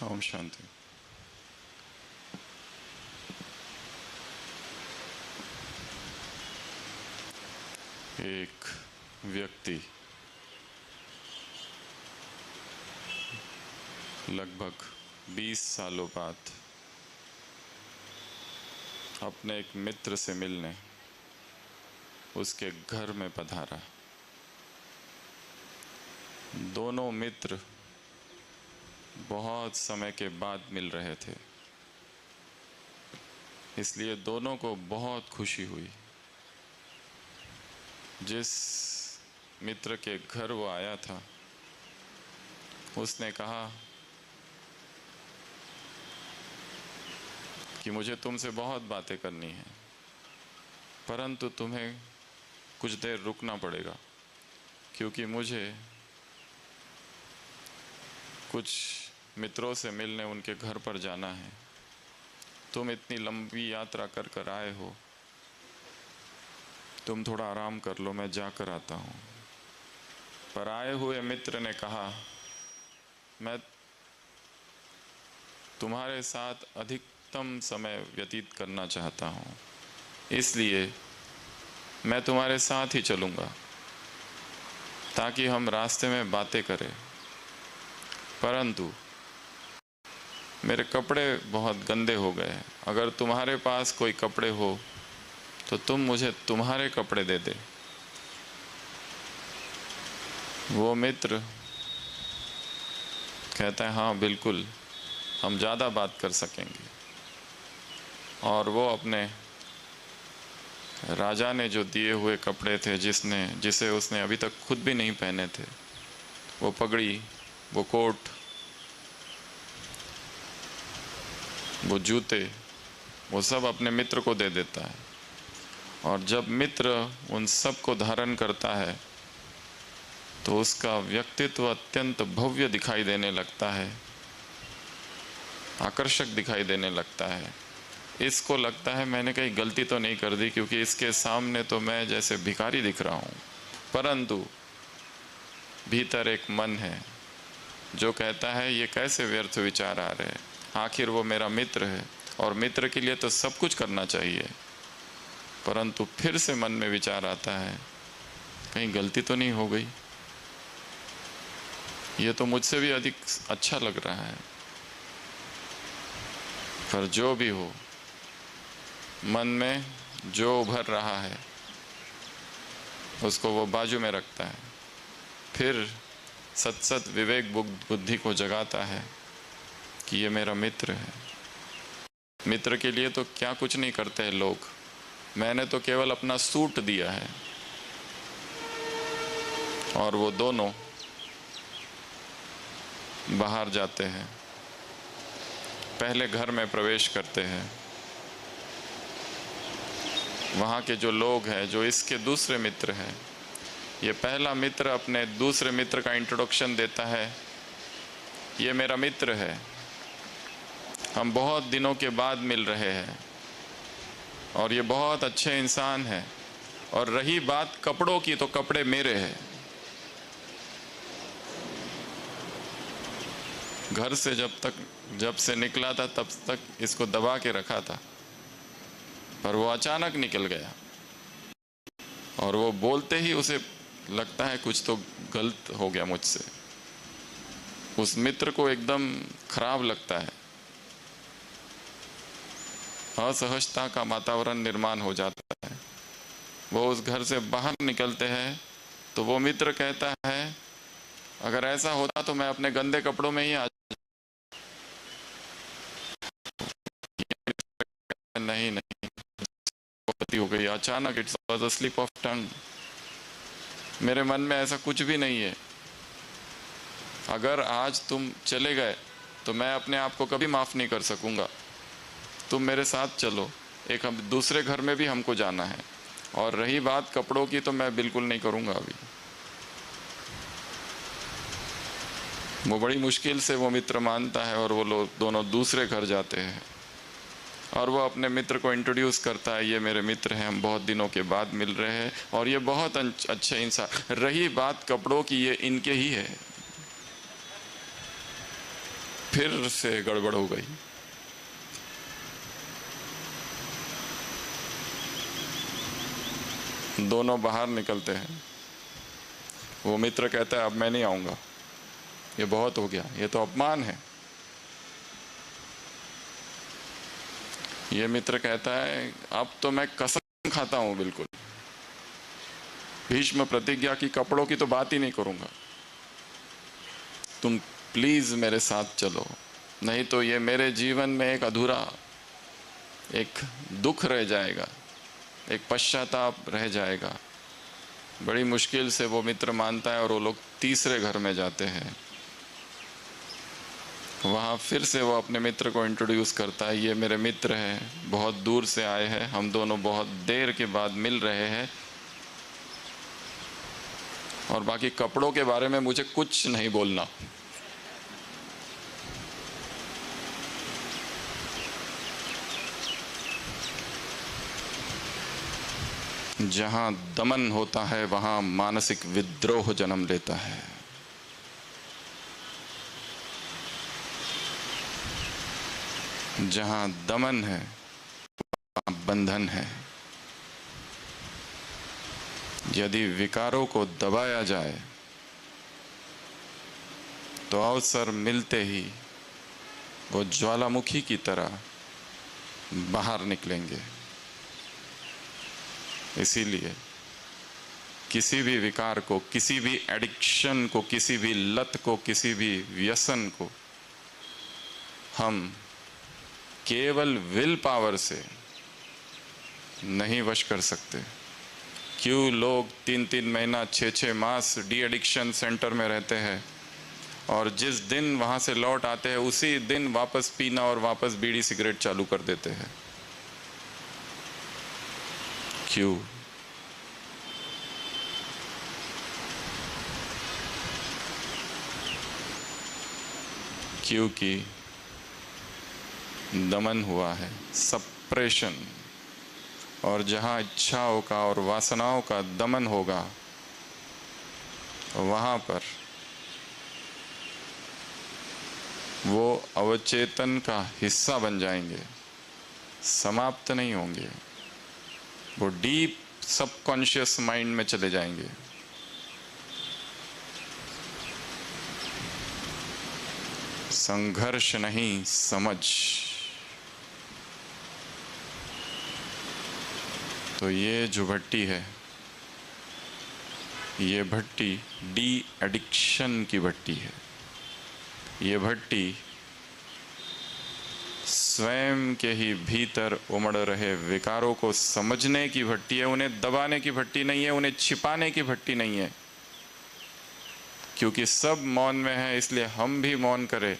ओम शांति। एक व्यक्ति लगभग 20 सालों बाद अपने एक मित्र से मिलने उसके घर में पधारा। दोनों मित्र बहुत समय के बाद मिल रहे थे, इसलिए दोनों को बहुत खुशी हुई। जिस मित्र के घर वो आया था उसने कहा कि मुझे तुमसे बहुत बातें करनी है, परंतु तुम्हें कुछ देर रुकना पड़ेगा क्योंकि मुझे कुछ मित्रों से मिलने उनके घर पर जाना है। तुम इतनी लंबी यात्रा कर कर आए हो, तुम थोड़ा आराम कर लो, मैं जाकर आता हूँ। पर आए हुए मित्र ने कहा, मैं तुम्हारे साथ अधिकतम समय व्यतीत करना चाहता हूँ, इसलिए मैं तुम्हारे साथ ही चलूँगा ताकि हम रास्ते में बातें करें। परंतु मेरे कपड़े बहुत गंदे हो गए हैं, अगर तुम्हारे पास कोई कपड़े हो तो तुम मुझे तुम्हारे कपड़े दे दे। वो मित्र कहता है, हाँ बिल्कुल, हम ज़्यादा बात कर सकेंगे। और वो अपने राजा ने जो दिए हुए कपड़े थे, जिसे उसने अभी तक खुद भी नहीं पहने थे, वो पगड़ी, वो कोट, वो जूते, वो सब अपने मित्र को दे देता है। और जब मित्र उन सब को धारण करता है तो उसका व्यक्तित्व अत्यंत भव्य दिखाई देने लगता है, आकर्षक दिखाई देने लगता है। इसको लगता है मैंने कहीं गलती तो नहीं कर दी, क्योंकि इसके सामने तो मैं जैसे भिखारी दिख रहा हूँ। परंतु भीतर एक मन है जो कहता है ये कैसे व्यर्थ विचार आ रहे हैं, आखिर वो मेरा मित्र है और मित्र के लिए तो सब कुछ करना चाहिए। परंतु फिर से मन में विचार आता है, कहीं गलती तो नहीं हो गई, ये तो मुझसे भी अधिक अच्छा लग रहा है। पर जो भी हो, मन में जो उभर रहा है उसको वो बाजू में रखता है, फिर सत विवेक बुद्धि को जगाता है कि ये मेरा मित्र है। मित्र के लिए तो क्या कुछ नहीं करते हैं लोग, मैंने तो केवल अपना सूट दिया है। और वो दोनों बाहर जाते हैं, पहले घर में प्रवेश करते हैं। वहाँ के जो लोग हैं, जो इसके दूसरे मित्र हैं, ये पहला मित्र अपने दूसरे मित्र का इंट्रोडक्शन देता है, ये मेरा मित्र है, हम बहुत दिनों के बाद मिल रहे हैं और ये बहुत अच्छे इंसान हैं। और रही बात कपड़ों की, तो कपड़े मेरे हैं। घर से जब से निकला था तब तक इसको दबा के रखा था, पर वो अचानक निकल गया और वो बोलते ही उसे लगता है कुछ तो गलत हो गया मुझसे। उस मित्र को एकदम खराब लगता है, असहजता का वातावरण निर्माण हो जाता है। वो उस घर से बाहर निकलते हैं तो वो मित्र कहता है, अगर ऐसा होता तो मैं अपने गंदे कपड़ों में ही आ नहीं नहीं, गलती हो गई अचानक, it's was a slip of tongue. मेरे मन में ऐसा कुछ भी नहीं है। अगर आज तुम चले गए तो मैं अपने आप को कभी माफ नहीं कर सकूंगा। तुम मेरे साथ चलो, एक हम दूसरे घर में भी हमको जाना है। और रही बात कपड़ों की, तो मैं बिल्कुल नहीं करूंगा अभी। वो बड़ी मुश्किल से वो मित्र मानता है और वो लोग दोनों दूसरे घर जाते हैं और वो अपने मित्र को इंट्रोड्यूस करता है, ये मेरे मित्र हैं, हम बहुत दिनों के बाद मिल रहे हैं और ये बहुत अच्छे इंसान। रही बात कपड़ों की, ये इनके ही है। फिर से गड़बड़ हो गई। दोनों बाहर निकलते हैं। वो मित्र कहता है अब मैं नहीं आऊंगा, ये बहुत हो गया, ये तो अपमान है। ये मित्र कहता है अब तो मैं कसम खाता हूं, बिल्कुल भीष्म प्रतिज्ञा की, कपड़ों की तो बात ही नहीं करूंगा, तुम प्लीज मेरे साथ चलो, नहीं तो ये मेरे जीवन में एक अधूरा, एक दुख रह जाएगा, एक पश्चाताप रह जाएगा। बड़ी मुश्किल से वो मित्र मानता है और वो लोग तीसरे घर में जाते हैं। वहाँ फिर से वो अपने मित्र को इंट्रोड्यूस करता है, ये मेरे मित्र हैं, बहुत दूर से आए हैं, हम दोनों बहुत देर के बाद मिल रहे हैं, और बाकी कपड़ों के बारे में मुझे कुछ नहीं बोलना। जहां दमन होता है वहां मानसिक विद्रोह जन्म लेता है। जहां दमन है वहां बंधन है। यदि विकारों को दबाया जाए तो अवसर मिलते ही वो ज्वालामुखी की तरह बाहर निकलेंगे। इसीलिए किसी भी विकार को, किसी भी एडिक्शन को, किसी भी लत को, किसी भी व्यसन को हम केवल विल पावर से नहीं वश कर सकते। क्यों लोग 3-3 महीना, 6-6 मास डी एडिक्शन सेंटर में रहते हैं और जिस दिन वहां से लौट आते हैं उसी दिन वापस पीना और वापस बीड़ी सिगरेट चालू कर देते हैं? क्यों? क्योंकि दमन हुआ है, सप्रेशन। और जहां इच्छाओं का और वासनाओं का दमन होगा वहां पर वो अवचेतन का हिस्सा बन जाएंगे, समाप्त नहीं होंगे, वो डीप सबकॉन्शियस माइंड में चले जाएंगे। संघर्ष नहीं, समझ। तो ये जो भट्टी है, ये भट्टी डी एडिक्शन की भट्टी है। ये भट्टी स्वयं के ही भीतर उमड़ रहे विकारों को समझने की भट्टी है। उन्हें दबाने की भट्टी नहीं है, उन्हें छिपाने की भट्टी नहीं है। क्योंकि सब मौन में है इसलिए हम भी मौन करें,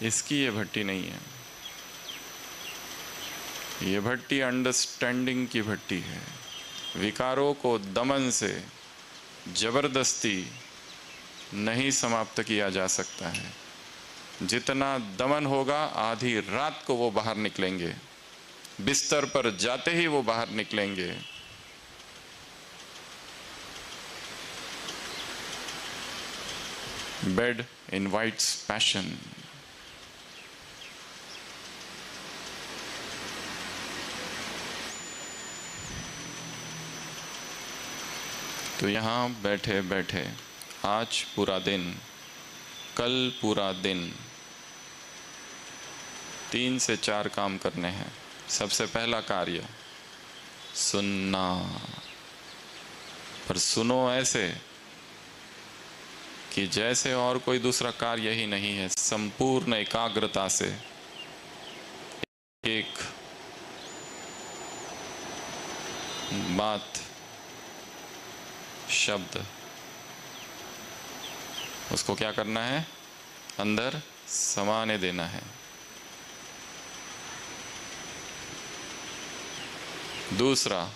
इसकी ये भट्टी नहीं है। ये भट्टी अंडरस्टैंडिंग की भट्टी है। विकारों को दमन से, जबरदस्ती नहीं समाप्त किया जा सकता है। जितना दमन होगा आधी रात को वो बाहर निकलेंगे, बिस्तर पर जाते ही वो बाहर निकलेंगे। Bed invites passion. तो यहाँ बैठे बैठे आज पूरा दिन, कल पूरा दिन 3 से 4 काम करने हैं। सबसे पहला कार्य सुनना, पर सुनो ऐसे कि जैसे और कोई दूसरा कार्य ही नहीं है। संपूर्ण एकाग्रता से एक बात, शब्द, उसको क्या करना है? अंदर समाने देना है। दूसरा,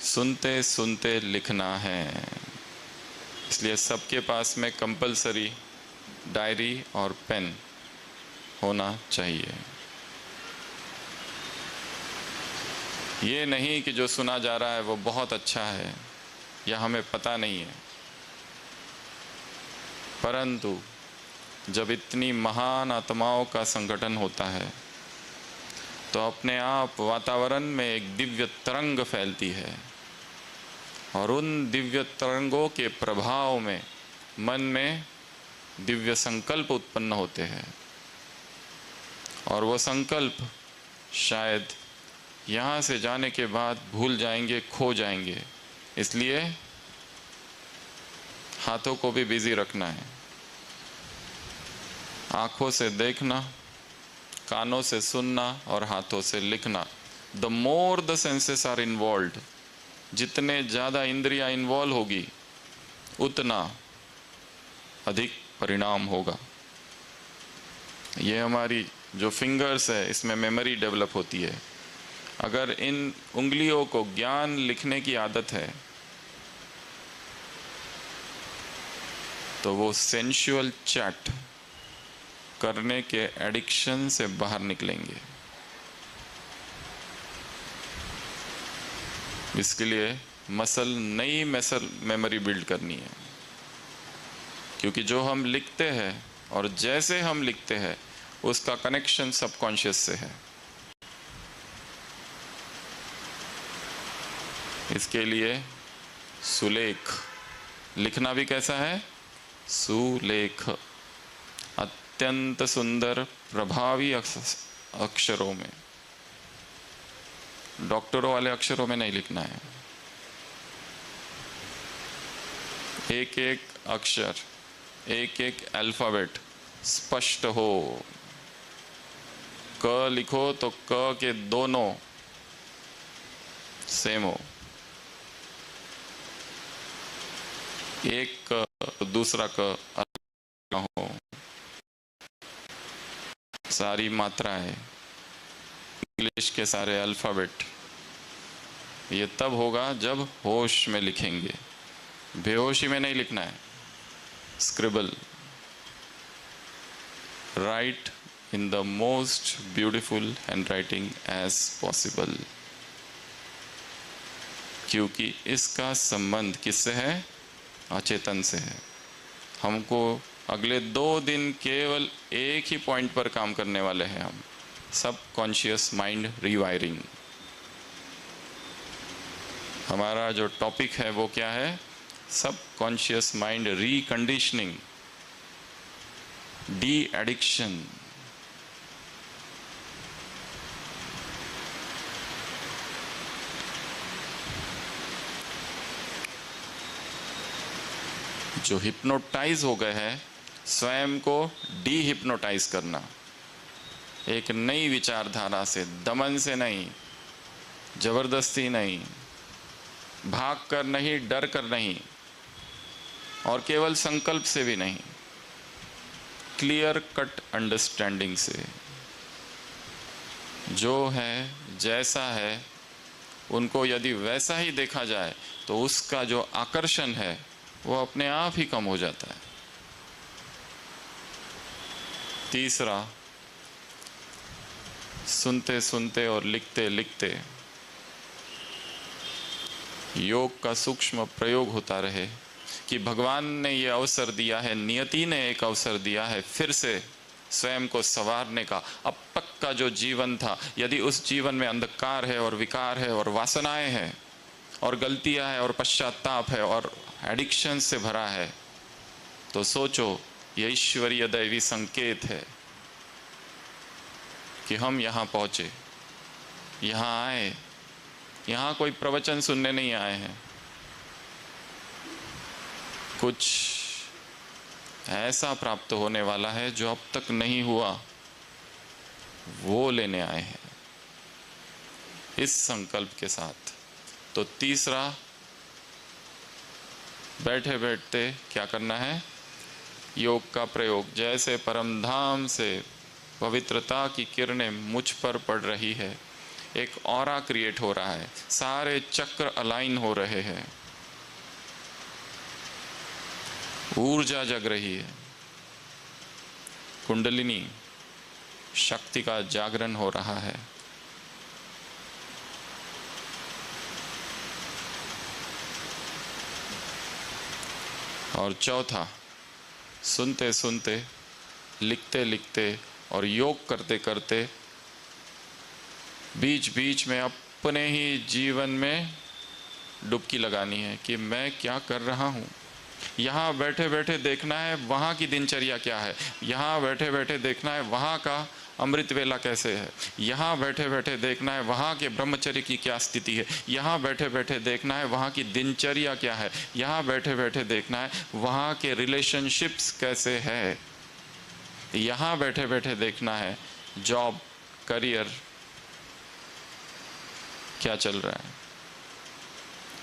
सुनते सुनते लिखना है। इसलिए सबके पास में कंपलसरी डायरी और पेन होना चाहिए। ये नहीं कि जो सुना जा रहा है वो बहुत अच्छा है या हमें पता नहीं है, परंतु जब इतनी महान आत्माओं का संगठन होता है तो अपने आप वातावरण में एक दिव्य तरंग फैलती है, और उन दिव्य तरंगों के प्रभाव में मन में दिव्य संकल्प उत्पन्न होते हैं, और वो संकल्प शायद यहाँ से जाने के बाद भूल जाएंगे, खो जाएंगे। इसलिए हाथों को भी बिजी रखना है, आंखों से देखना, कानों से सुनना और हाथों से लिखना। The more the senses are involve, जितने ज़्यादा इंद्रियां इन्वॉल्व होगी उतना अधिक परिणाम होगा। ये हमारी जो फिंगर्स है इसमें मेमोरी डेवलप होती है। अगर इन उंगलियों को ज्ञान लिखने की आदत है तो वो सेंशुअल चैट करने के एडिक्शन से बाहर निकलेंगे। इसके लिए नई मसल मेमोरी बिल्ड करनी है, क्योंकि जो हम लिखते हैं और जैसे हम लिखते हैं उसका कनेक्शन सबकॉन्शियस से है। इसके लिए सुलेख, लिखना भी कैसा है? सुलेख, अत्यंत सुंदर प्रभावी अक्षरों में, डॉक्टरों वाले अक्षरों में नहीं लिखना है। एक एक अक्षर, एक एक अल्फाबेट स्पष्ट हो। क लिखो तो क के दोनों सेम हो, एक क दूसरा क अलग न हो। सारी मात्राएं, इंग्लिश के सारे अल्फाबेट, ये तब होगा जब होश में लिखेंगे, बेहोशी में नहीं लिखना है। Scribble, write in the most beautiful handwriting as possible, क्योंकि इसका संबंध किससे है? अचेतन से है। हमको अगले 2 दिन केवल एक ही पॉइंट पर काम करने वाले हैं हम, सब कॉन्शियस माइंड रीवायरिंग। हमारा जो टॉपिक है वो क्या है? सब कॉन्शियस माइंड रीकंडीशनिंग, डी एडिक्शन। जो हिप्नोटाइज हो गए हैं, स्वयं को डी हिप्नोटाइज करना, एक नई विचारधारा से, दमन से नहीं, जबरदस्ती नहीं, भाग कर नहीं, डर कर नहीं, और केवल संकल्प से भी नहीं, क्लियर कट अंडरस्टैंडिंग से। जो है जैसा है उनको यदि वैसा ही देखा जाए तो उसका जो आकर्षण है वो अपने आप ही कम हो जाता है। तीसरा, सुनते सुनते और लिखते लिखते योग का सूक्ष्म प्रयोग होता रहे कि भगवान ने ये अवसर दिया है, नियति ने एक अवसर दिया है फिर से स्वयं को संवारने का। अब तक का जो जीवन था, यदि उस जीवन में अंधकार है और विकार है और वासनाएं हैं और गलतियां हैं और पश्चाताप है और एडिक्शन से भरा है, तो सोचो ये ईश्वरीय दैवी संकेत है कि हम यहाँ पहुँचे, यहाँ आए। यहाँ कोई प्रवचन सुनने नहीं आए हैं, कुछ ऐसा प्राप्त होने वाला है जो अब तक नहीं हुआ, वो लेने आए हैं इस संकल्प के साथ। तो तीसरा, बैठे बैठते क्या करना है? योग का प्रयोग। जैसे परम धाम से पवित्रता की किरणें मुझ पर पड़ रही है, एक ऑरा क्रिएट हो रहा है, सारे चक्र अलाइन हो रहे हैं, ऊर्जा जग रही है, कुंडलिनी शक्ति का जागरण हो रहा है। और चौथा, सुनते सुनते लिखते लिखते और योग करते करते बीच बीच में अपने ही जीवन में डुबकी लगानी है कि मैं क्या कर रहा हूँ। यहाँ बैठे बैठे देखना है वहाँ की दिनचर्या क्या है, यहाँ बैठे बैठे देखना है वहाँ का अमृत वेला कैसे है, यहाँ बैठे बैठे देखना है वहाँ के ब्रह्मचर्य की क्या स्थिति है, यहाँ बैठे बैठे देखना है वहाँ की दिनचर्या क्या है, यहाँ बैठे बैठे देखना है वहाँ के रिलेशनशिप्स कैसे है, यहाँ बैठे बैठे देखना है जॉब करियर क्या चल रहा है,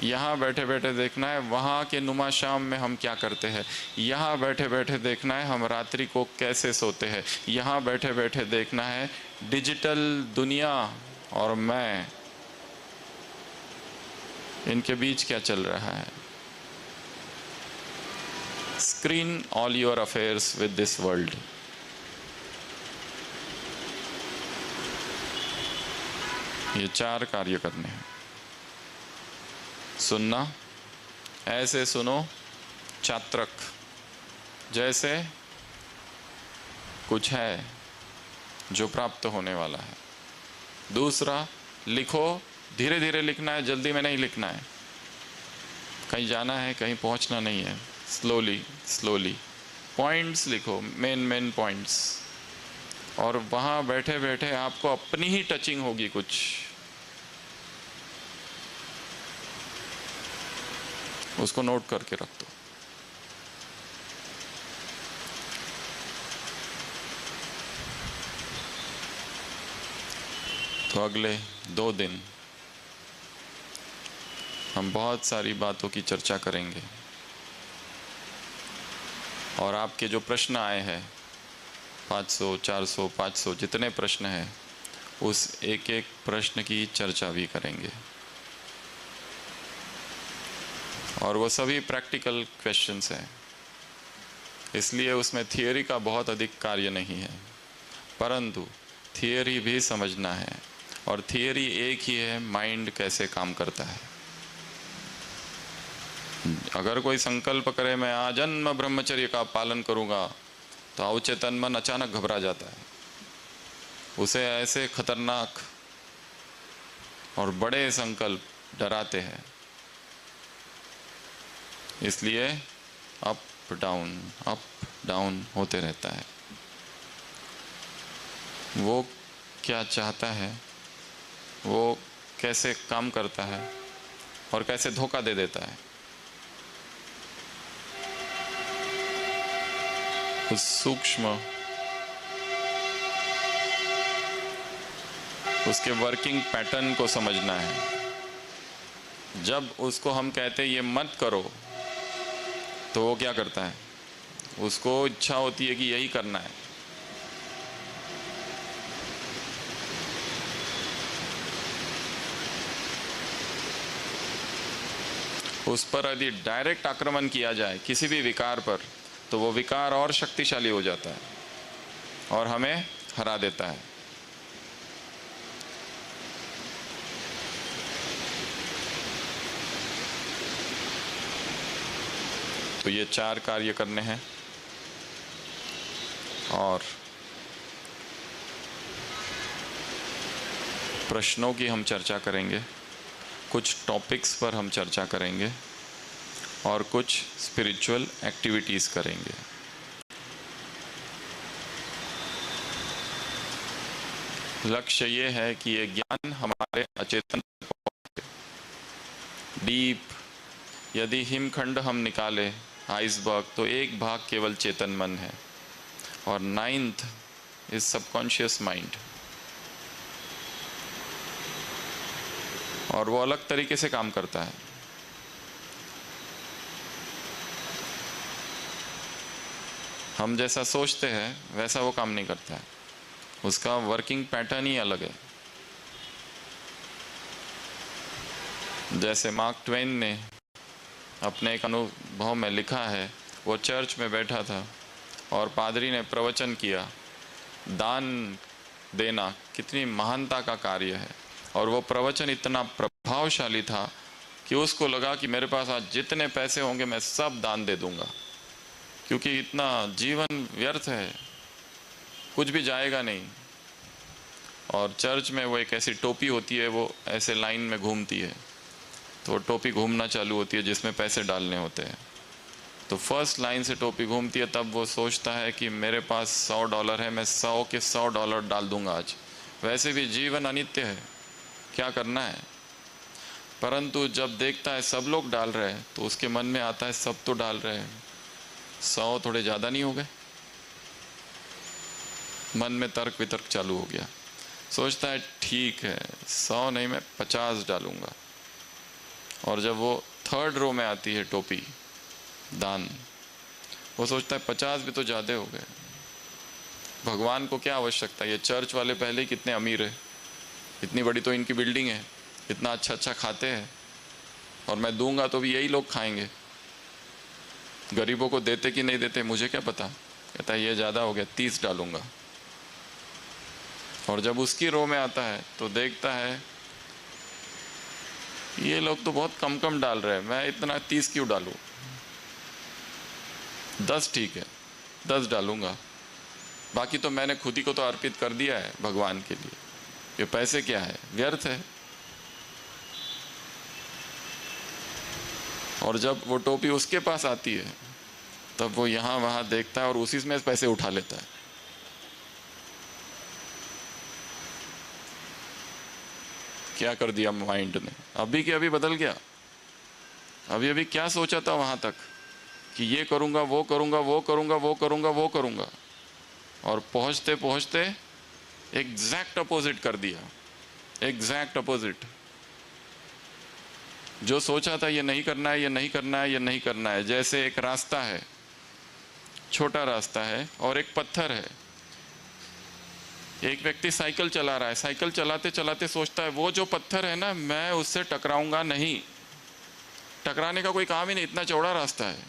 यहाँ बैठे बैठे देखना है वहाँ के नुमा शाम में हम क्या करते हैं, यहाँ बैठे बैठे देखना है हम रात्रि को कैसे सोते हैं, यहाँ बैठे बैठे देखना है डिजिटल दुनिया और मैं, इनके बीच क्या चल रहा है। Screen all your affairs with this world. ये 4 कार्य करने हैं। सुनना, ऐसे सुनो चात्रक जैसे कुछ है जो प्राप्त होने वाला है। दूसरा, लिखो, धीरे धीरे लिखना है, जल्दी में नहीं लिखना है, कहीं जाना है कहीं पहुंचना नहीं है, स्लोली स्लोली पॉइंट्स लिखो, मेन पॉइंट्स, और वहाँ बैठे बैठे आपको अपनी ही टचिंग होगी कुछ, उसको नोट करके रख दो। तो अगले 2 दिन हम बहुत सारी बातों की चर्चा करेंगे और आपके जो प्रश्न आए हैं 500, 400, 500 जितने प्रश्न हैं उस एक एक प्रश्न की चर्चा भी करेंगे और वो सभी प्रैक्टिकल क्वेश्चंस हैं, इसलिए उसमें थियोरी का बहुत अधिक कार्य नहीं है, परंतु थियोरी भी समझना है और थियोरी एक ही है, माइंड कैसे काम करता है। अगर कोई संकल्प करे मैं आजन्म ब्रह्मचर्य का पालन करूंगा तो अवचेतन मन अचानक घबरा जाता है, उसे ऐसे खतरनाक और बड़े संकल्प डराते हैं, इसलिए अप डाउन होते रहता है। वो क्या चाहता है, वो कैसे काम करता है और कैसे धोखा दे देता है, उस सूक्ष्म उसके वर्किंग पैटर्न को समझना है। जब उसको हम कहते हैं ये मत करो तो वो क्या करता है, उसको इच्छा होती है कि यही करना है, उस पर यदि डायरेक्ट आक्रमण किया जाए किसी भी विकार पर तो वो विकार और शक्तिशाली हो जाता है और हमें हरा देता है। तो ये 4 कार्य करने हैं और प्रश्नों की हम चर्चा करेंगे, कुछ टॉपिक्स पर हम चर्चा करेंगे और कुछ स्पिरिचुअल एक्टिविटीज़ करेंगे। लक्ष्य ये है कि ये ज्ञान हमारे अचेतन डीप, यदि हिमखंड हम निकाले आइसबर्ग तो एक भाग केवल चेतन मन है और 9th इज सबकॉन्शियस माइंड, और वो अलग तरीके से काम करता है। हम जैसा सोचते हैं वैसा वो काम नहीं करता है, उसका वर्किंग पैटर्न ही अलग है। जैसे मार्क ट्वेन ने अपने एक अनुभव में लिखा है, वो चर्च में बैठा था और पादरी ने प्रवचन किया, दान देना कितनी महानता का कार्य है, और वो प्रवचन इतना प्रभावशाली था कि उसको लगा कि मेरे पास आज जितने पैसे होंगे मैं सब दान दे दूंगा, क्योंकि इतना जीवन व्यर्थ है, कुछ भी जाएगा नहीं। और चर्च में वो एक ऐसी टोपी होती है, वो ऐसे लाइन में घूमती है, तो टोपी घूमना चालू होती है जिसमें पैसे डालने होते हैं। तो फर्स्ट लाइन से टोपी घूमती है, तब वो सोचता है कि मेरे पास $100 है, मैं 100 के $100 डाल दूंगा आज। वैसे भी जीवन अनित्य है, क्या करना है। परंतु जब देखता है सब लोग डाल रहे हैं तो उसके मन में आता है सब तो डाल रहे हैं, 100 थोड़े ज़्यादा नहीं हो गए। मन में तर्क वितर्क चालू हो गया। सोचता है ठीक है 100 नहीं, मैं 50 डालूंगा। और जब वो थर्ड रो में आती है टोपी दान, वो सोचता है 50 भी तो ज़्यादा हो गए। भगवान को क्या आवश्यकता है, ये चर्च वाले पहले ही कितने अमीर है, इतनी बड़ी तो इनकी बिल्डिंग है, इतना अच्छा अच्छा खाते हैं, और मैं दूंगा तो भी यही लोग खाएंगे। गरीबों को देते कि नहीं देते मुझे क्या पता। कहता है ये ज़्यादा हो गया, 30 डालूंगा। और जब उसकी रो में आता है तो देखता है ये लोग तो बहुत कम कम डाल रहे हैं, मैं इतना 30 क्यों डालूं, 10 ठीक है, 10 डालूंगा, बाकी तो मैंने खुद ही को तो अर्पित कर दिया है भगवान के लिए, ये पैसे क्या है, व्यर्थ है। और जब वो टोपी उसके पास आती है तब वो यहाँ वहाँ देखता है और उसी में पैसे उठा लेता है। क्या कर दिया माइंड ने, अभी के अभी बदल गया। अभी अभी क्या सोचा था वहाँ तक कि ये करूँगा वो करूँगा वो करूँगा वो करूँगा वो करूँगा, और पहुँचते पहुँचते एग्जैक्ट अपोजिट कर दिया, एग्जैक्ट अपोजिट। जो सोचा था ये नहीं करना है, ये नहीं करना है, ये नहीं करना है। जैसे एक रास्ता है, छोटा रास्ता है और एक पत्थर है। एक व्यक्ति साइकिल चला रहा है, साइकिल चलाते चलाते सोचता है वो जो पत्थर है ना, मैं उससे टकराऊंगा नहीं, टकराने का कोई काम ही नहीं, इतना चौड़ा रास्ता है।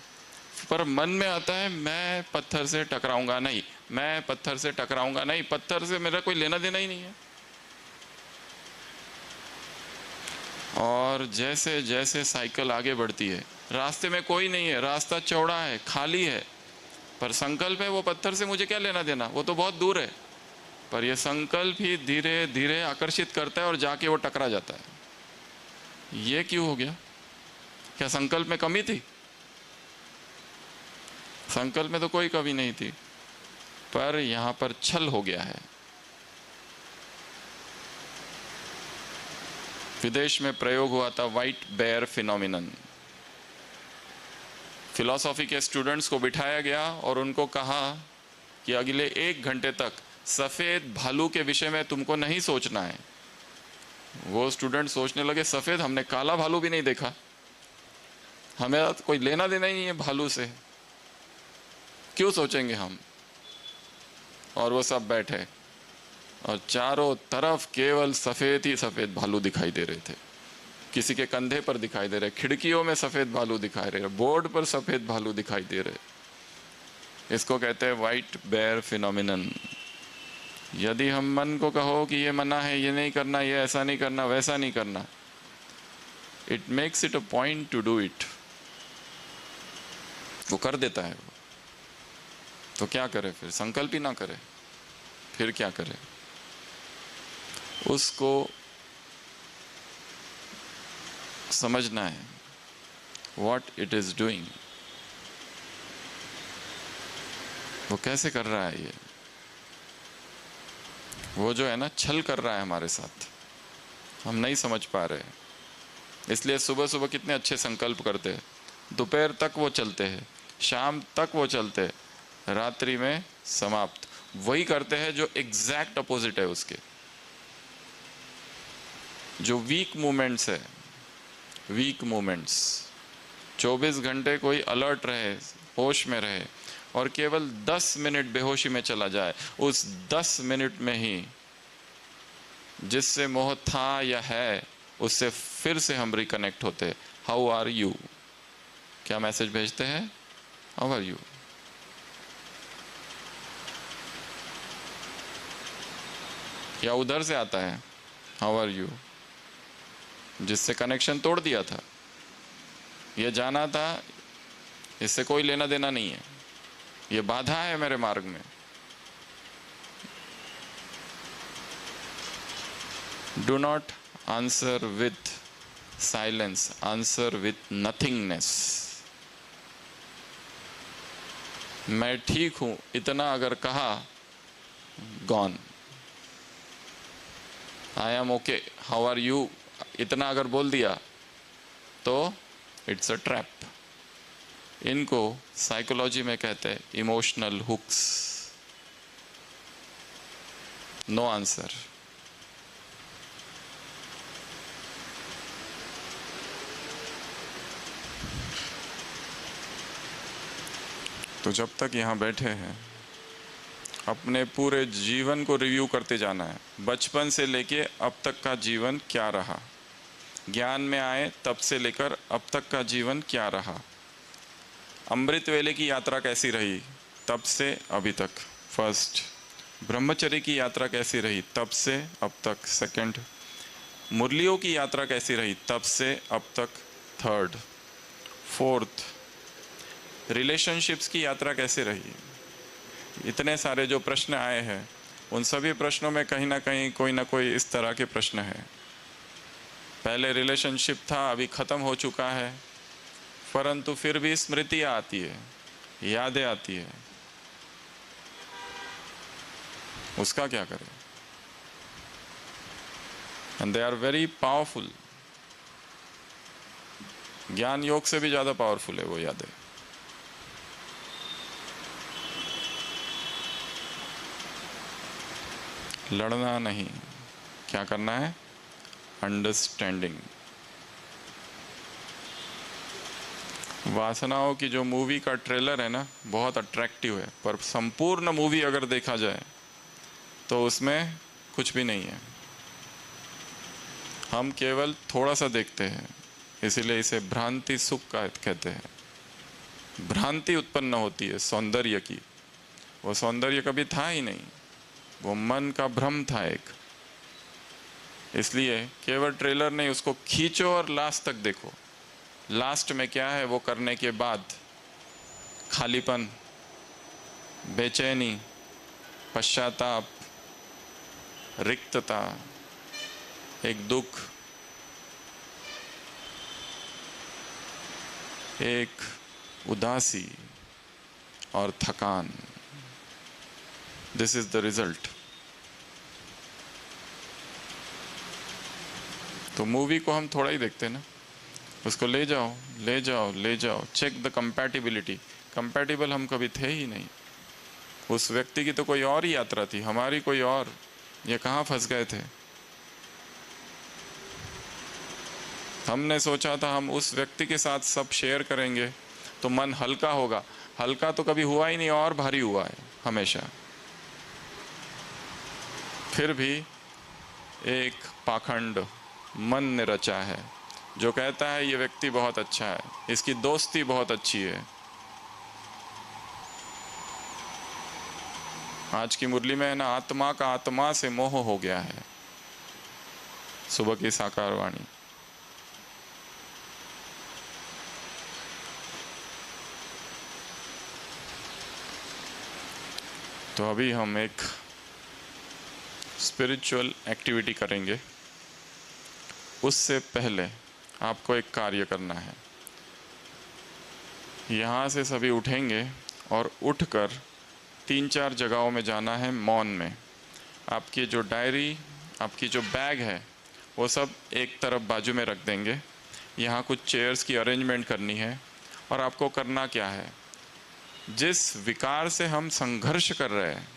पर मन में आता है मैं पत्थर से टकराऊंगा नहीं, मैं पत्थर से टकराऊंगा नहीं, पत्थर से मेरा कोई लेना देना ही नहीं है। और जैसे जैसे साइकिल आगे बढ़ती है, रास्ते में कोई नहीं है, रास्ता चौड़ा है, खाली है, पर संकल्प है वो पत्थर से मुझे क्या लेना देना, वो तो बहुत दूर है। पर यह संकल्प ही धीरे धीरे आकर्षित करता है और जाके वो टकरा जाता है। ये क्यों हो गया? क्या संकल्प में कमी थी? संकल्प में तो कोई कमी नहीं थी, पर यहां पर छल हो गया है। विदेश में प्रयोग हुआ था व्हाइट बेयर फिनोमिनन। फिलॉसफी के स्टूडेंट्स को बिठाया गया और उनको कहा कि अगले 1 घंटे तक सफेद भालू के विषय में तुमको नहीं सोचना है। वो स्टूडेंट सोचने लगे सफेद, हमने काला भालू भी नहीं देखा, हमें कोई लेना देना ही नहीं है भालू से, क्यों सोचेंगे हम। और वो सब बैठे और चारों तरफ केवल सफेद ही सफेद भालू दिखाई दे रहे थे। किसी के कंधे पर दिखाई दे रहे, खिड़कियों में सफेद भालू दिखाई दे रहे, बोर्ड पर सफेद भालू दिखाई दे रहे। इसको कहते हैं व्हाइट बेयर फिनोमिनन। यदि हम मन को कहो कि ये मना है, ये नहीं करना, ये ऐसा नहीं करना, वैसा नहीं करना, it makes it a point two do it, वो कर देता है। वो तो क्या करे फिर? संकल्प ही ना करे, फिर क्या करे? उसको समझना है व्हाट इट इज डूइंग, वो कैसे कर रहा है। ये वो जो है ना, छल कर रहा है हमारे साथ, हम नहीं समझ पा रहे। इसलिए सुबह सुबह कितने अच्छे संकल्प करते हैं, दोपहर तक वो चलते हैं, शाम तक वो चलते हैं, रात्रि में समाप्त। वही करते हैं जो एग्जैक्ट अपोजिट है उसके। जो वीक मूवमेंट्स है, वीक मूवमेंट्स, 24 घंटे कोई अलर्ट रहे, होश में रहे, और केवल 10 मिनट बेहोशी में चला जाए, उस 10 मिनट में ही जिससे मोह था या है उससे फिर से हम रिकनेक्ट होते। हाउ आर यू, क्या मैसेज भेजते हैं? How are you. या उधर से आता है हाउ आर यू, जिससे कनेक्शन तोड़ दिया था, ये जाना था इससे कोई लेना देना नहीं है, ये बाधा है मेरे मार्ग में, do not answer with silence, answer with nothingness. मैं ठीक हूं इतना अगर कहा, gone. I am okay, how are you, इतना अगर बोल दिया तो इट्स अ ट्रैप। इनको साइकोलॉजी में कहते हैं इमोशनल हुक्स। No answer. तो जब तक यहाँ बैठे हैं, अपने पूरे जीवन को रिव्यू करते जाना है। बचपन से लेके अब तक का जीवन क्या रहा, ज्ञान में आए तब से लेकर अब तक का जीवन क्या रहा, अमृत वेले की यात्रा कैसी रही तब से अभी तक, फर्स्ट। ब्रह्मचर्य की यात्रा कैसी रही तब से अब तक, सेकंड। मुरलियों की यात्रा कैसी रही तब से अब तक, थर्ड। फोर्थ, रिलेशनशिप्स की यात्रा कैसे रही। इतने सारे जो प्रश्न आए हैं, उन सभी प्रश्नों में कहीं ना कहीं कोई ना कोई इस तरह के प्रश्न है। पहले रिलेशनशिप था, अभी ख़त्म हो चुका है, परंतु फिर भी स्मृतियाँ आती है, यादें आती है, उसका क्या करें। And they are very powerful. ज्ञान योग से भी ज़्यादा पावरफुल है वो यादें। लड़ना नहीं, क्या करना है, अंडरस्टैंडिंग। वासनाओं की जो मूवी का ट्रेलर है ना, बहुत अट्रैक्टिव है, पर संपूर्ण मूवी अगर देखा जाए तो उसमें कुछ भी नहीं है। हम केवल थोड़ा सा देखते हैं, इसीलिए इसे भ्रांति सुख का कहते हैं। भ्रांति उत्पन्न होती है सौंदर्य की, वो सौंदर्य कभी था ही नहीं, वो मन का भ्रम था एक। इसलिए केवल ट्रेलर नहीं, उसको खींचो और लास्ट तक देखो। लास्ट में क्या है, वो करने के बाद खालीपन, बेचैनी, पश्चाताप, रिक्तता, एक दुख, एक उदासी और थकान। This is the result. तो मूवी को हम थोड़ा ही देखते हैं ना, उसको ले जाओ ले जाओ ले जाओ, चेक द कंपैटिबिलिटी। कंपैटिबल हम कभी थे ही नहीं। उस व्यक्ति की तो कोई और ही यात्रा थी, हमारी कोई और। ये कहाँ फंस गए थे। हमने सोचा था हम उस व्यक्ति के साथ सब शेयर करेंगे तो मन हल्का होगा। हल्का तो कभी हुआ ही नहीं, और भारी हुआ है हमेशा। फिर भी एक पाखंड मन ने रचा है जो कहता है ये व्यक्ति बहुत अच्छा है, इसकी दोस्ती बहुत अच्छी है। आज की मुरली में है ना, आत्मा का आत्मा से मोह हो गया है। सुबह की साकार वाणी। तो अभी हम एक स्पिरिचुअल एक्टिविटी करेंगे। उससे पहले आपको एक कार्य करना है। यहाँ से सभी उठेंगे और उठकर 3-4 जगहों में जाना है मौन में। आपकी जो डायरी, आपकी जो बैग है, वो सब एक तरफ बाजू में रख देंगे। यहाँ कुछ चेयर्स की अरेंजमेंट करनी है। और आपको करना क्या है, जिस विकार से हम संघर्ष कर रहे हैं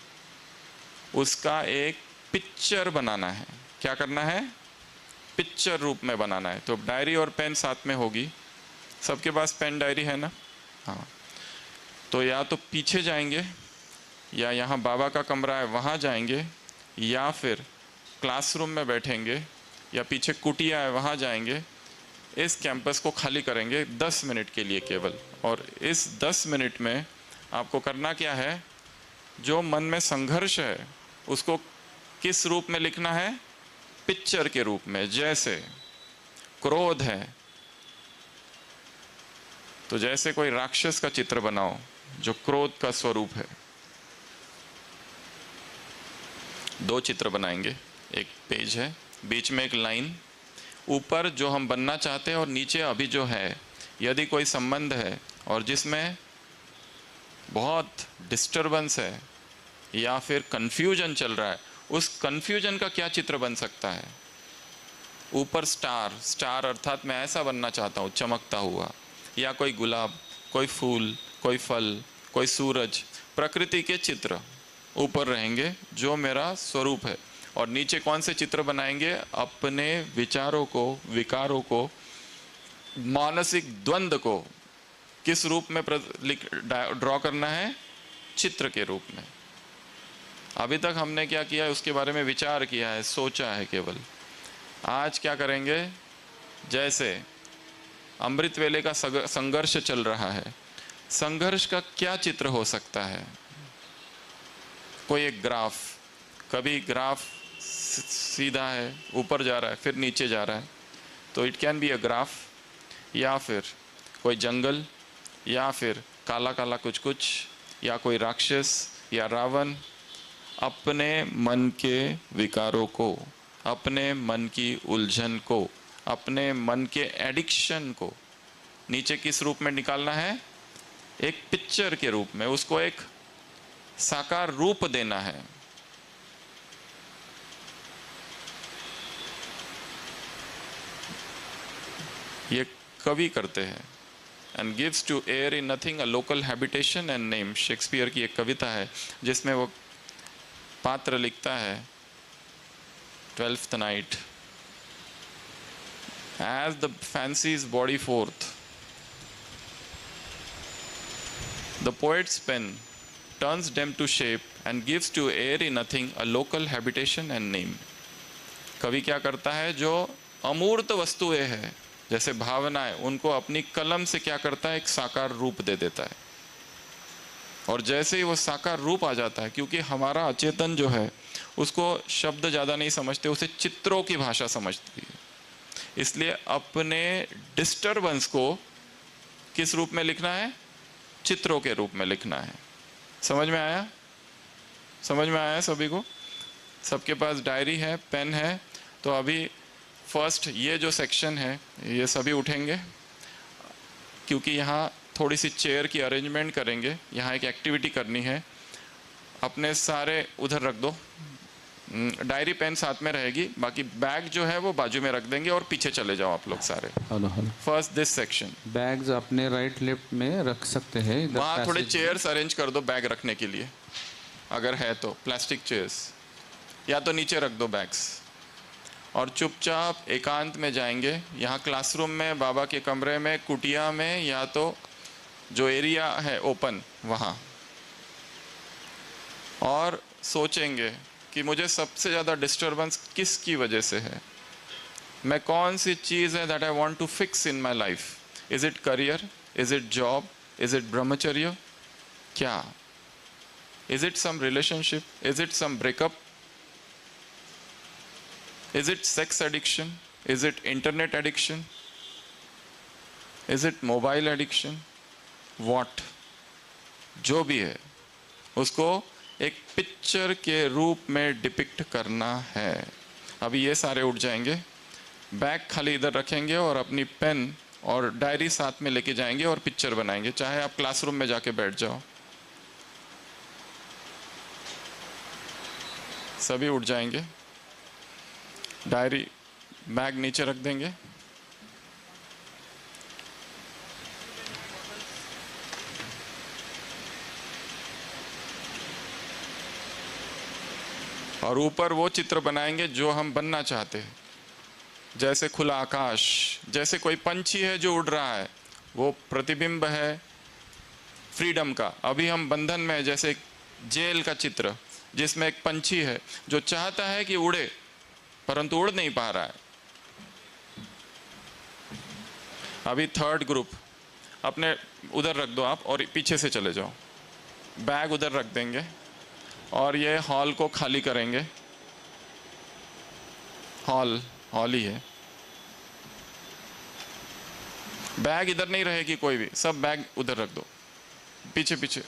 उसका एक पिक्चर बनाना है। क्या करना है, पिक्चर रूप में बनाना है। तो डायरी और पेन साथ में होगी। सबके पास पेन डायरी है ना? हाँ। तो या तो पीछे जाएंगे, या यहाँ बाबा का कमरा है वहाँ जाएंगे, या फिर क्लासरूम में बैठेंगे, या पीछे कुटिया है वहाँ जाएंगे। इस कैंपस को खाली करेंगे 10 मिनट के लिए केवल। और इस 10 मिनट में आपको करना क्या है, जो मन में संघर्ष है उसको किस रूप में लिखना है, पिक्चर के रूप में। जैसे क्रोध है तो जैसे कोई राक्षस का चित्र बनाओ जो क्रोध का स्वरूप है। 2 चित्र बनाएंगे, एक पेज है बीच में एक लाइन, ऊपर जो हम बनना चाहते हैं और नीचे अभी जो है, यदि कोई संबंध है और जिसमें बहुत डिस्टरबेंस है या फिर कंफ्यूजन चल रहा है, उस कंफ्यूजन का क्या चित्र बन सकता है? ऊपर स्टार, स्टार अर्थात मैं ऐसा बनना चाहता हूँ चमकता हुआ, या कोई गुलाब, कोई फूल, कोई फल, कोई सूरज, प्रकृति के चित्र ऊपर रहेंगे जो मेरा स्वरूप है। और नीचे कौन से चित्र बनाएंगे? अपने विचारों को, विकारों को, मानसिक द्वंद्व को किस रूप में ड्रॉ करना है? चित्र के रूप में। अभी तक हमने क्या किया है उसके बारे में विचार किया है, सोचा है केवल। आज क्या करेंगे? जैसे अमृत वेले का संघर्ष चल रहा है, संघर्ष का क्या चित्र हो सकता है? कोई एक ग्राफ, कभी ग्राफ सीधा है, ऊपर जा रहा है, फिर नीचे जा रहा है, तो it can be a graph, या फिर कोई जंगल, या फिर काला काला कुछ कुछ, या कोई राक्षस या रावण। अपने मन के विकारों को, अपने मन की उलझन को, अपने मन के एडिक्शन को नीचे किस रूप में निकालना है? एक पिक्चर के रूप में, उसको एक साकार रूप देना है। ये कवि करते हैं। And gives to air in nothing a local habitation and name. Shakespeare की एक कविता है जिसमें वो पात्र लिखता है, 12th night, as the fancies body forth the poet's pen turns them to shape and gives to airy nothing a local habitation and name। कवि क्या करता है? जो अमूर्त वस्तुएं हैं जैसे भावनाएं, उनको अपनी कलम से क्या करता है? एक साकार रूप दे देता है। और जैसे ही वो साकार रूप आ जाता है, क्योंकि हमारा अचेतन जो है उसको शब्द ज़्यादा नहीं समझते, उसे चित्रों की भाषा समझती है, इसलिए अपने डिस्टर्बेंस को किस रूप में लिखना है? चित्रों के रूप में लिखना है। समझ में आया? समझ में आया सभी को? सबके पास डायरी है, पेन है? तो अभी फर्स्ट ये जो सेक्शन है ये सभी उठेंगे, क्योंकि यहाँ थोड़ी सी चेयर की अरेंजमेंट करेंगे, यहाँ एक एक्टिविटी करनी है। अपने सारे उधर रख दो, डायरी पेन साथ में रहेगी, बाकी बैग जो है वो बाजू में रख देंगे और पीछे चले जाओ आप लोग सारे। Hello hello. First this section. Bags अपने राइट लेफ्ट में रख सकते हैं। वहाँ थोड़े चेयर्स अरेंज कर दो बैग रखने के लिए, अगर है तो प्लास्टिक चेयर्स, या तो नीचे रख दो बैग्स। और चुपचाप एकांत में जाएंगे, यहाँ क्लासरूम में, बाबा के कमरे में, कुटिया में, या तो जो एरिया है ओपन वहाँ, और सोचेंगे कि मुझे सबसे ज़्यादा डिस्टर्बेंस किसकी वजह से है? मैं कौन सी चीज़ है that I want to fix in my life? Is it career? Is it job? Is it ब्रह्मचर्य? क्या? Is it some relationship? Is it some breakup? Is it sex addiction? Is it internet addiction? Is it mobile addiction? What? जो भी है उसको एक picture के रूप में डिपिक्ट करना है। अभी ये सारे उठ जाएंगे, बैग खाली इधर रखेंगे और अपनी पेन और डायरी साथ में लेके जाएंगे और पिक्चर बनाएंगे, चाहे आप क्लासरूम में जाके बैठ जाओ। सभी उठ जाएंगे, डायरी बैग नीचे रख देंगे, और ऊपर वो चित्र बनाएंगे जो हम बनना चाहते हैं। जैसे खुला आकाश, जैसे कोई पंछी है जो उड़ रहा है, वो प्रतिबिंब है फ्रीडम का। अभी हम बंधन में है, जैसे एक जेल का चित्र जिसमें एक पंछी है जो चाहता है कि उड़े परंतु उड़ नहीं पा रहा है। अभी थर्ड ग्रुप, अपने उधर रख दो आप और पीछे से चले जाओ, बैग उधर रख देंगे और ये हॉल को खाली करेंगे। हॉल ही है, बैग इधर नहीं रहेगी कोई भी, सब बैग उधर रख दो, पीछे पीछे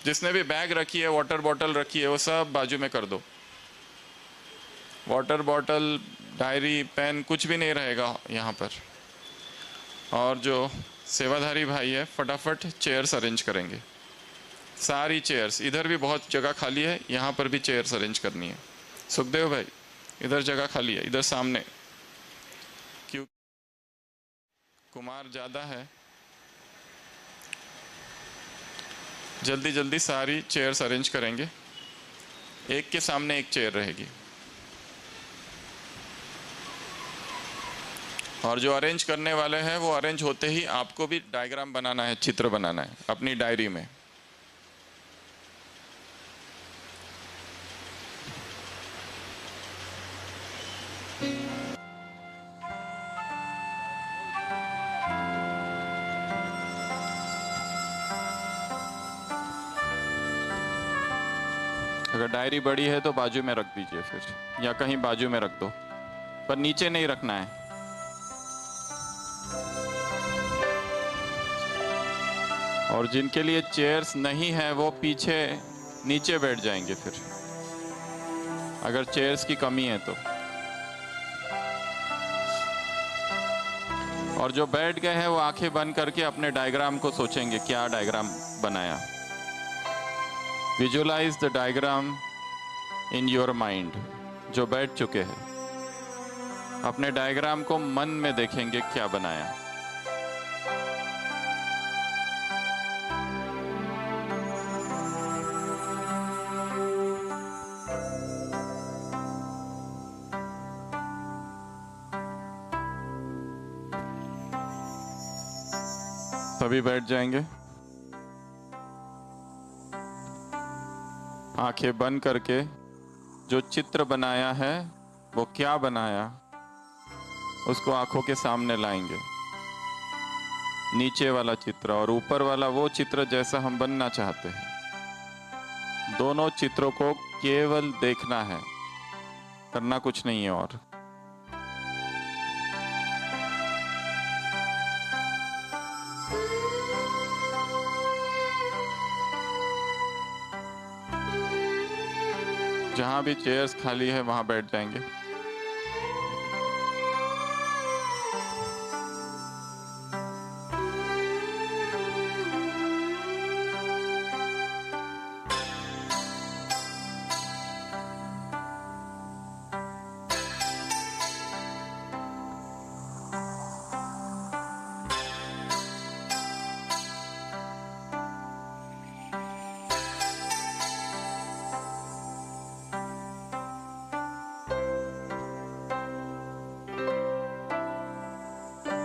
जिसने भी बैग रखी है, वाटर बॉटल रखी है, वो सब बाजू में कर दो। वाटर बॉटल, डायरी पेन कुछ भी नहीं रहेगा यहाँ पर। और जो सेवाधारी भाई है फटाफट चेयर्स अरेंज करेंगे, सारी चेयर्स। इधर भी बहुत जगह खाली है, यहाँ पर भी चेयर्स अरेंज करनी है। सुखदेव भाई इधर जगह खाली है, इधर सामने, क्यों कुमार ज़्यादा है। जल्दी जल्दी सारी चेयर्स अरेंज करेंगे, एक के सामने एक चेयर रहेगी। और जो अरेंज करने वाले हैं वो अरेंज होते ही आपको भी डायग्राम बनाना है, चित्र बनाना है अपनी डायरी में। अगर डायरी बड़ी है तो बाजू में रख दीजिए फिर, या कहीं बाजू में रख दो, पर नीचे नहीं रखना है। और जिनके लिए चेयर्स नहीं है वो पीछे नीचे बैठ जाएंगे फिर, अगर चेयर्स की कमी है तो। और जो बैठ गए हैं वो आंखें बंद करके अपने डायग्राम को सोचेंगे, क्या डायग्राम बनाया। Visualise the diagram in your mind. जो बैठ चुके हैं अपने डायग्राम को मन में देखेंगे क्या बनाया। सभी बैठ जाएंगे, आंखें बंद करके जो चित्र बनाया है वो क्या बनाया उसको आंखों के सामने लाएंगे। नीचे वाला चित्र और ऊपर वाला वो चित्र जैसा हम बनना चाहते हैं। दोनों चित्रों को केवल देखना है, करना कुछ नहीं है। और जहां भी चेयर्स खाली है वहां बैठ जाएंगे।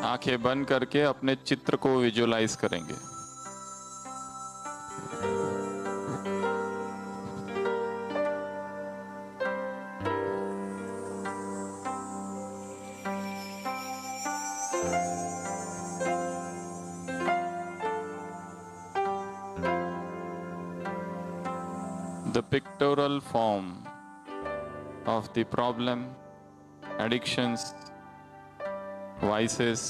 आंखें बंद करके अपने चित्र को विजुअलाइज करेंगे। The pictorial form of the problem, addictions, vices,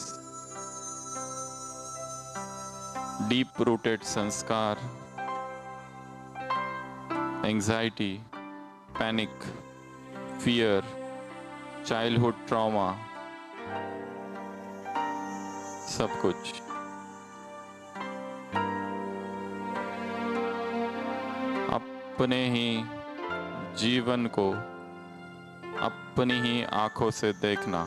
deep-rooted sanskar, anxiety, panic, fear, childhood trauma, सब कुछ। अपने ही जीवन को अपनी ही आंखों से देखना।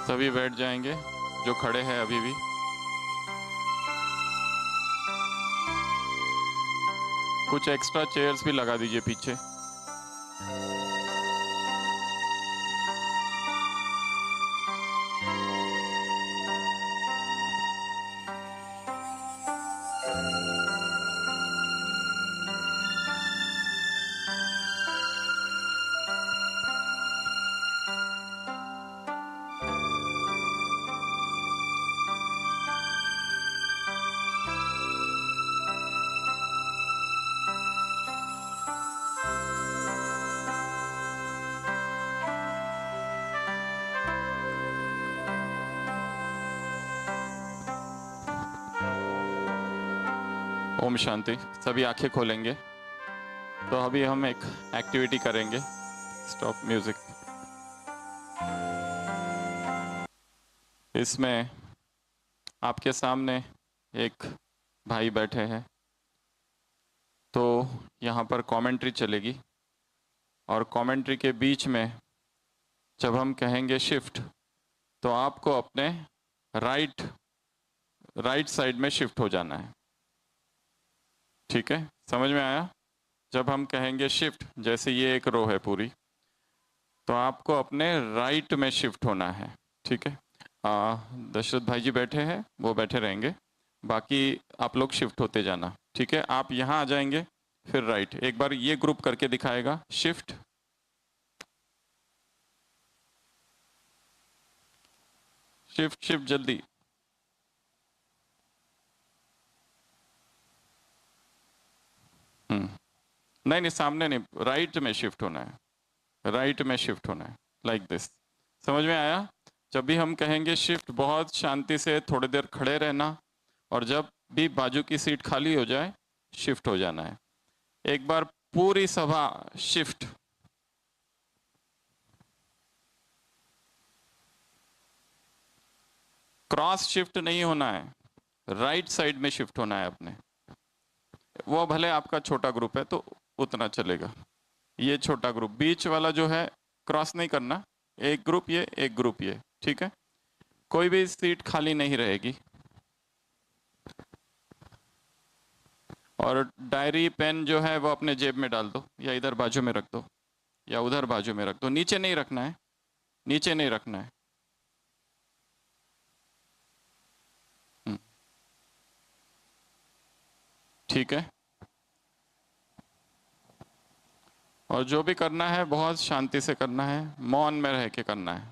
सभी बैठ जाएंगे जो खड़े हैं अभी भी। कुछ एक्स्ट्रा चेयर्स भी लगा दीजिए पीछे। ओम शांति। सभी आंखें खोलेंगे। तो अभी हम एक एक्टिविटी करेंगे। Stop music. इसमें आपके सामने एक भाई बैठे हैं, तो यहाँ पर कमेंट्री चलेगी और कमेंट्री के बीच में जब हम कहेंगे शिफ्ट, तो आपको अपने राइट साइड में शिफ्ट हो जाना है। ठीक है, समझ में आया? जब हम कहेंगे शिफ्ट, जैसे ये एक रो है पूरी, तो आपको अपने राइट में शिफ्ट होना है। ठीक है, दशरथ भाई जी बैठे हैं, वो बैठे रहेंगे, बाकी आप लोग शिफ्ट होते जाना। ठीक है, आप यहाँ आ जाएंगे फिर राइट। एक बार ये ग्रुप करके दिखाएगा, शिफ्ट, शिफ्ट, शिफ्ट जल्दी। नहीं नहीं, सामने नहीं, राइट में शिफ्ट होना है, राइट में शिफ्ट होना है, लाइक दिस। समझ में आया? जब भी हम कहेंगे शिफ्ट, बहुत शांति से थोड़ी देर खड़े रहना, और जब भी बाजू की सीट खाली हो जाए शिफ्ट हो जाना है। एक बार पूरी सभा शिफ्ट। क्रॉस शिफ्ट नहीं होना है, राइट साइड में शिफ्ट होना है अपने। वो भले आपका छोटा ग्रुप है तो उतना चलेगा। ये छोटा ग्रुप, बीच वाला जो है क्रॉस नहीं करना, एक ग्रुप ये, एक ग्रुप ये। ठीक है, कोई भी सीट खाली नहीं रहेगी। और डायरी पेन जो है वो अपने जेब में डाल दो, या इधर बाजू में रख दो, या उधर बाजू में रख दो। नीचे नहीं रखना है, नीचे नहीं रखना है। ठीक है, और जो भी करना है बहुत शांति से करना है, मौन में रह के करना है।